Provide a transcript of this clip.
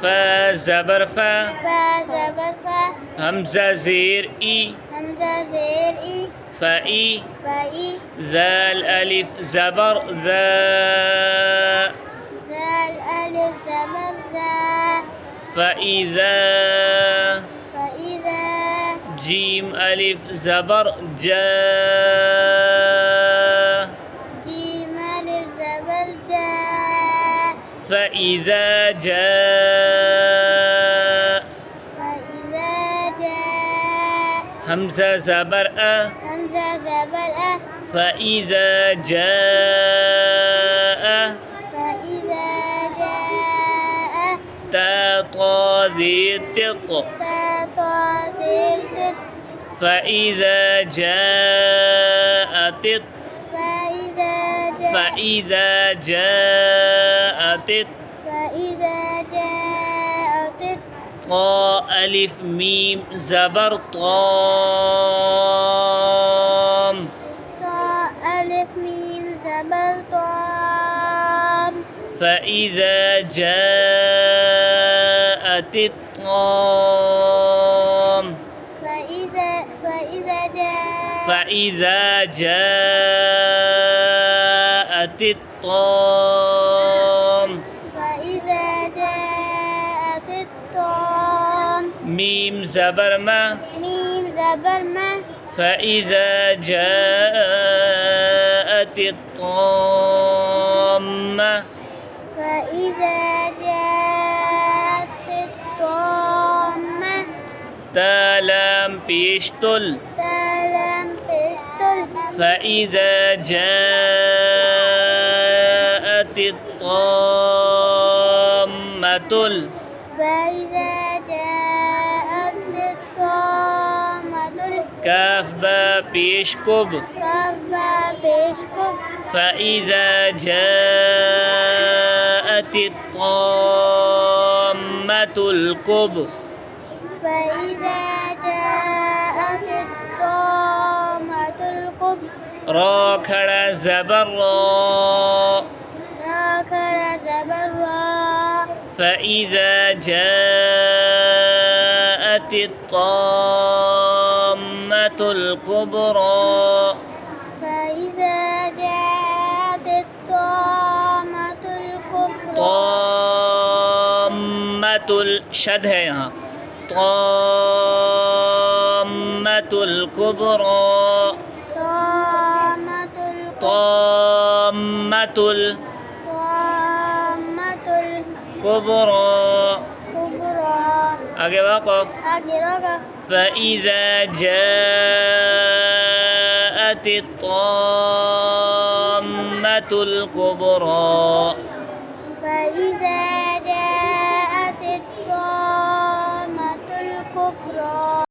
فا زبر فا فا زبر فا همزة زير إي همزة زير إي فإي فإي ذال ألف زبر ذا زال ألف زبر زا فإذا فإذا جيم ألف زبر جا جيم ألف زبر جا فإذا جاء فإذا جاء همزة زبر أ همزة زبر أ فإذا جاء فإذا جاء تا طا ذي تط تا طا زير تت فإذا جاء تط فإذا جاء فإذا جاء تط فإذا جاء تت طا ألف ميم زبر طام طاء ألف ميم زبر طام فإذا جاءت الطام فإذا جاء فإذا جاءت الطام فإذا جاءت الطام ميم زبر ما ميم زبر ما فإذا جاءت الطامة فإذا جاءت الطامة تالام بيشتل تلم بشتل فإذا جاءت الطامة فإذا جاءت الطامة كاف با بيشكب كفى بشكب فإذا جاءت الطامة الكب فإذا جاءت الطامة الكبرى را کھڑا زبر را راكر زبرا فإذا جاءت الطامة الكبرى فإذا جاءت الطامة الكبرى طامة الشد ہے یہاں طامة الكبرى طامة طامة طامة الكبرى الكبرى آگے وقف أجرك فإذا جاءت الطامة الكبرى فإذا